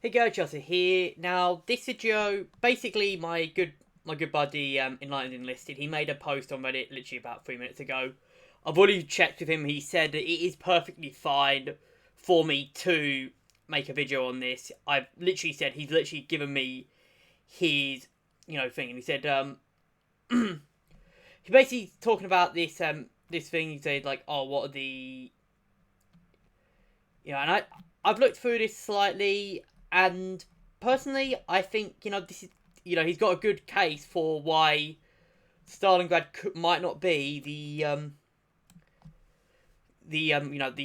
Hey guys, Chelsea here. Now, this video, basically my good buddy Enlightened Enlisted, he made a post on Reddit literally about 3 minutes ago. I've already checked with him. He said that it is perfectly fine for me to make a video on this. I've literally said he's literally given me his thing, and he said he basically talking about this thing. He said like, oh, what are the and I've looked through this slightly. And personally, I think, this is, he's got a good case for why Stalingrad might not be the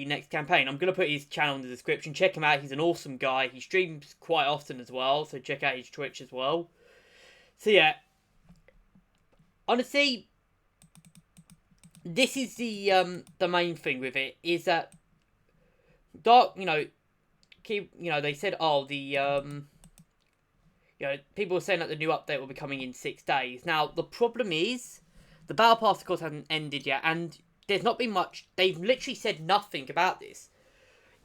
next campaign. I'm going to put his channel in the description. Check him out. He's an awesome guy. He streams quite often as well, so check out his Twitch as well. So yeah, honestly, this is the main thing with it, is that they said, oh, people were saying that the new update will be coming in 6 days. Now, the problem is, the Battle Pass, of course, hasn't ended yet, and there's not been much. They've literally said nothing about this.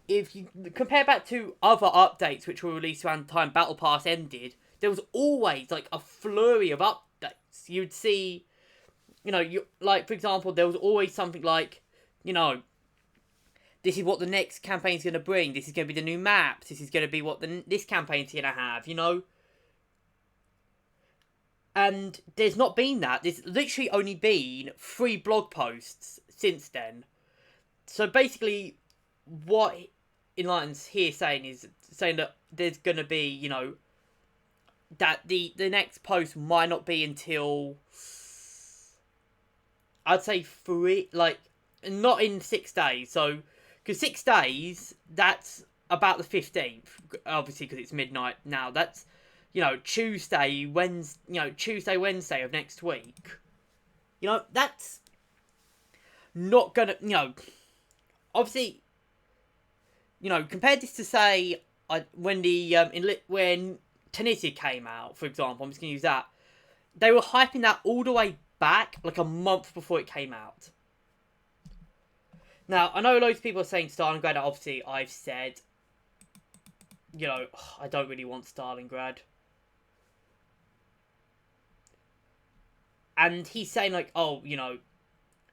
If you compare back to other updates which were released around the time Battle Pass ended, there was always, like, a flurry of updates. You'd see, for example, there was always something like, this is what the next campaign's going to bring. This is going to be the new maps. This is going to be what this campaign's going to have, And there's not been that. There's literally only been 3 blog posts since then. So basically, what Enlightened's here saying is saying that there's going to be, that the next post might not be until, I'd say not in 6 days. So, because 6 days, that's about the 15th, obviously, because it's midnight now. That's, Tuesday, Wednesday of next week. That's not gonna, obviously, compared this to, say, when when Tunisia came out, for example, I'm just gonna use that. They were hyping that all the way back, like a month before it came out. Now, I know loads of people are saying Stalingrad. Obviously, I've said, I don't really want Stalingrad. And he's saying, like, oh,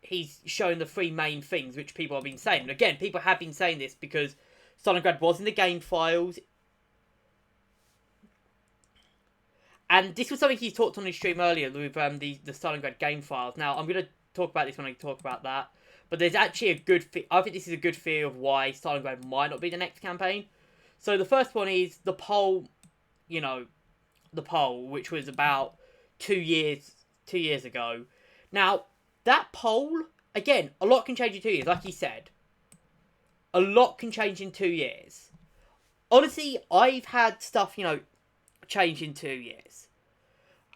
he's showing the 3 main things which people have been saying. And again, people have been saying this because Stalingrad was in the game files. And this was something he talked on his stream earlier with the Stalingrad game files. Now, I'm going to talk about this when I talk about that. But there's actually I think this is a good theory of why Stalingrad might not be the next campaign. So the first one is the poll, which was about 2 years ago. Now, that poll, again, a lot can change in 2 years, like he said. A lot can change in 2 years. Honestly, I've had stuff, change in 2 years.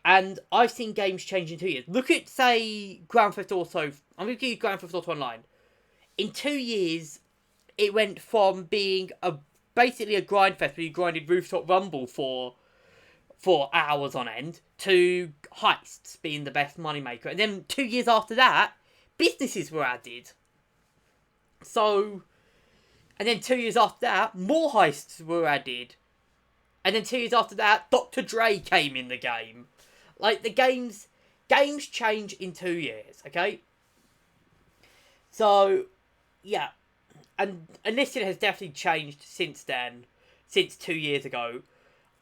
And I've seen games change in 2 years. Look at, say, Grand Theft Auto. I'm going to give you Grand Theft Auto Online. In 2 years, it went from being basically a grind fest where you grinded Rooftop Rumble for hours on end to heists being the best moneymaker. And then 2 years after that, businesses were added. So, and then 2 years after that, more heists were added. And then 2 years after that, Dr. Dre came in the game. Like, the games change in 2 years, okay? So, yeah. And Enlisted has definitely changed since then. Since 2 years ago.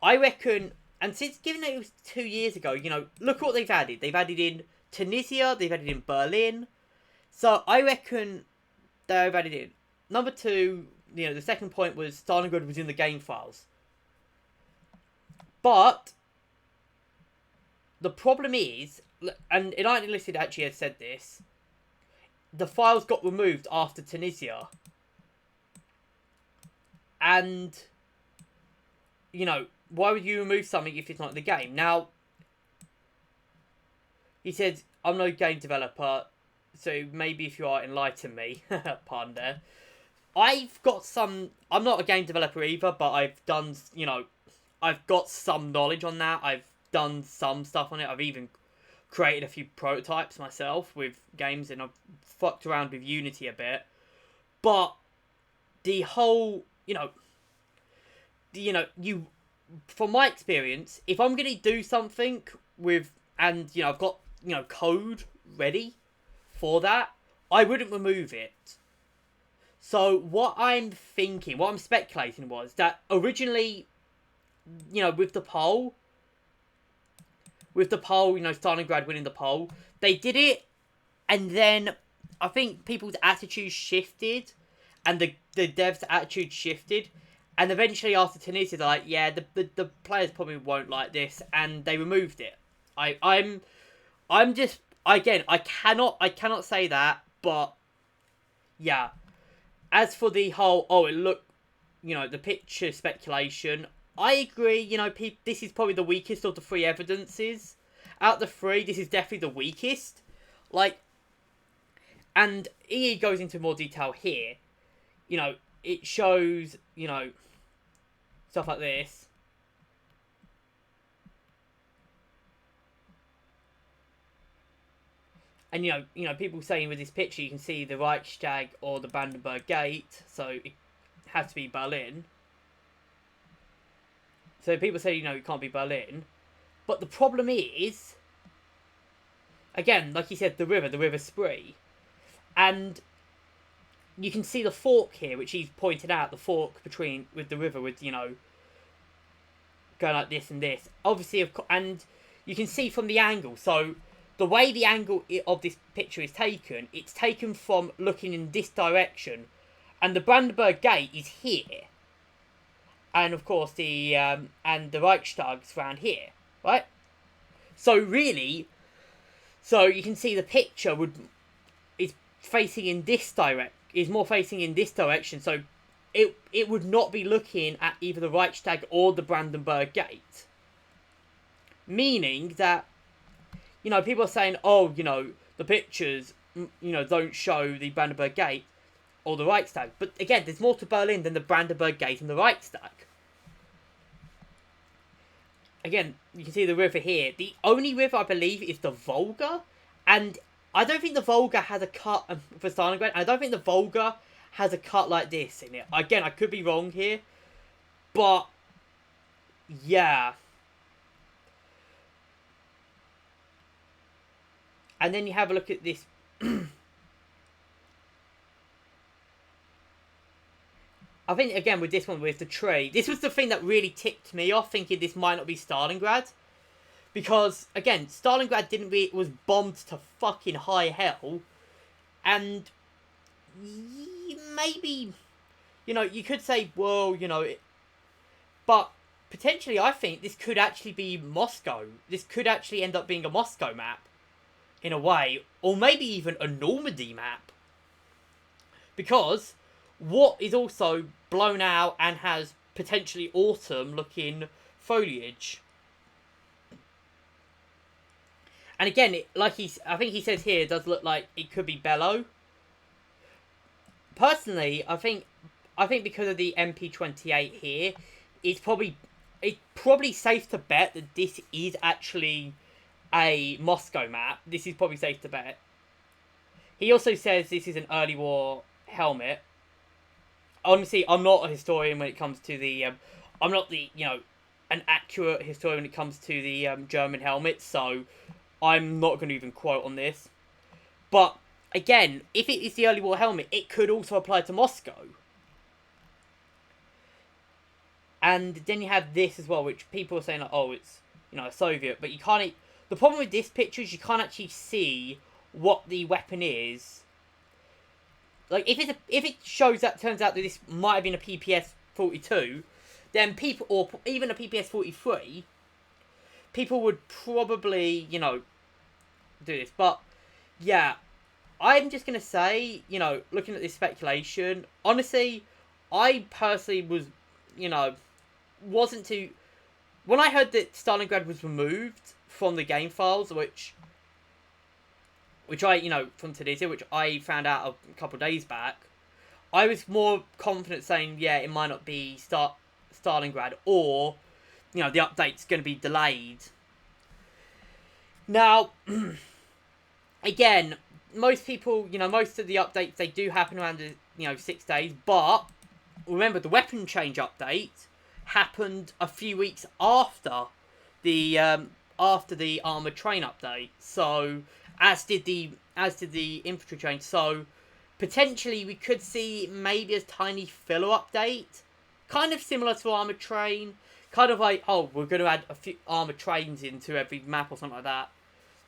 I reckon, and since, given that it was 2 years ago, look what they've added. They've added in Tunisia, they've added in Berlin. So, I reckon they've added in. Number 2, the second point was Stalingrad was in the game files. But the problem is, and Enlightened Enlisted actually has said this, the files got removed after Tunisia. And, why would you remove something if it's not in the game? Now, he said, I'm no game developer, so maybe if you are, enlighten me. Pardon there. I'm not a game developer either, but I've done, I've got some knowledge on that. I've done some stuff on it. I've even created a few prototypes myself with games, and I've fucked around with Unity a bit. But the whole, from my experience, if I'm going to do something with, and, you know, I've got, you know, code ready for that, I wouldn't remove it. So what I'm thinking, what I'm speculating was that originally, you know, with the poll, you know, Stalingrad winning the poll, they did it, and then I think people's attitudes shifted, and the devs' attitude shifted, and eventually after Tunisia, they're like, yeah, the players probably won't like this, and they removed it. I'm just, again, I cannot say that, but yeah. As for the whole, oh, it looked, you know, the picture speculation, I agree, you know, this is probably the weakest of the three evidences. Out of the three, this is definitely the weakest. Like, and EE goes into more detail here. You know, it shows, you know, stuff like this. And, you know, people saying with this picture, you can see the Reichstag or the Brandenburg Gate, so it has to be Berlin. So people say, you know, it can't be Berlin. But the problem is, again, like you said, the River Spree. And you can see the fork here, which he's pointed out, the fork with the river, with, you know, going like this and this. Obviously, and you can see from the angle, so the way the angle of this picture is taken, it's taken from looking in this direction, and the Brandenburg Gate is here, and of course the Reichstag's around here, right? So really, so you can see the picture is facing in this is more facing in this direction, so it would not be looking at either the Reichstag or the Brandenburg Gate, meaning that, you know, people are saying, oh, you know, the pictures, you know, don't show the Brandenburg Gate or the Reichstag. But again, there's more to Berlin than the Brandenburg Gate and the Reichstag. Again, you can see the river here. The only river, I believe, is the Volga. And I don't think the Volga has a cut for Stalingrad. I don't think the Volga has a cut like this in it. Again, I could be wrong here. But, yeah. And then you have a look at this. I think, again, with this one, with the tree, this was the thing that really tipped me off, thinking this might not be Stalingrad. Because, again, Stalingrad was bombed to fucking high hell. And maybe, you know, you could say, well, you know, but potentially I think this could actually be Moscow. This could actually end up being a Moscow map, in a way, or maybe even a Normandy map. Because what is also blown out and has potentially autumn-looking foliage. And again, I think he says here, it does look like it could be Bellow. Personally, I think because of the MP28 here, it's probably safe to bet that this is actually a Moscow map. This is probably safe to bet. He also says this is an early war helmet. Honestly, I'm not a historian when it comes to the... I'm not the, you know, an accurate historian when it comes to the German helmets, so I'm not going to even quote on this. But, again, if it is the early war helmet, it could also apply to Moscow. And then you have this as well, which people are saying, like, oh, it's, you know, a Soviet, but you can't... The problem with this picture is you can't actually see what the weapon is. Like, if it shows that, turns out that this might have been a PPS-42, then people, or even a PPS-43, people would probably, you know, do this. But, yeah, I'm just going to say, you know, looking at this speculation, honestly, I personally was, you know, wasn't too... When I heard that Stalingrad was removed from the game files, which I, you know, from Tunisia, which I found out a couple of days back, I was more confident saying, yeah, it might not be Stalingrad, or, you know, the update's going to be delayed. Now, again, most people, you know, most of the updates, they do happen around, you know, 6 days, but remember, the weapon change update happened a few weeks after the armored train update. So as did the infantry train. So potentially we could see maybe a tiny filler update, kind of similar to armored train. Kind of like, oh, we're going to add a few armored trains into every map or something like that.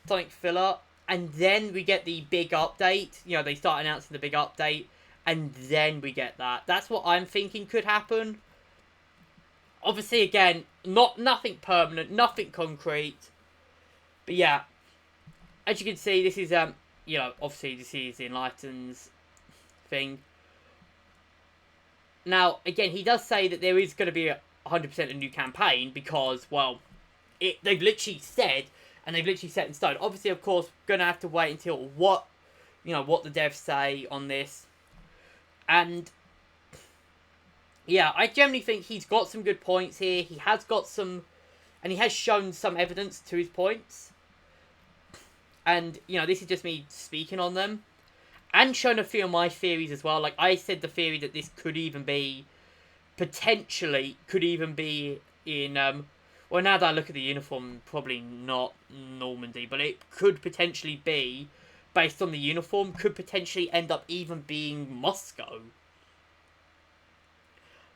Something filler. And then we get the big update. You know, they start announcing the big update. And then we get that. That's what I'm thinking could happen. Obviously, again, nothing permanent, nothing concrete. But yeah, as you can see, this is, you know, obviously this is the Enlightened's thing. Now, again, he does say that there is going to be 100% a new campaign because, well, they've literally said, and they've literally set in stone. Obviously, of course, going to have to wait until what the devs say on this. And yeah, I generally think he's got some good points here. He has got some, and he has shown some evidence to his points. And, you know, this is just me speaking on them. And shown a few of my theories as well. Like, I said the theory that this could even be, potentially, could even be in, well, now that I look at the uniform, probably not Normandy, but it could potentially be, based on the uniform, could potentially end up even being Moscow.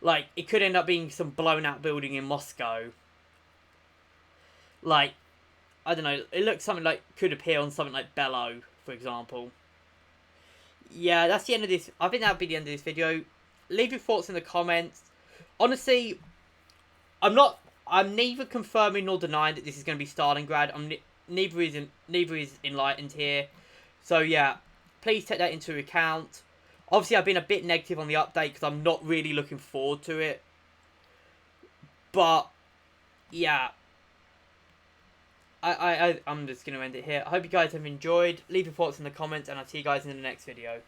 Like, it could end up being some blown-out building in Moscow. Like, I don't know, it looks something like, could appear on something like Bellow, for example. Yeah, that's the end of this. I think that would be the end of this video. Leave your thoughts in the comments. Honestly, I'm neither confirming nor denying that this is going to be Stalingrad. Neither is Enlightened here. So yeah, please take that into account. Obviously, I've been a bit negative on the update because I'm not really looking forward to it. But yeah, I'm just going to end it here. I hope you guys have enjoyed. Leave your thoughts in the comments, and I'll see you guys in the next video.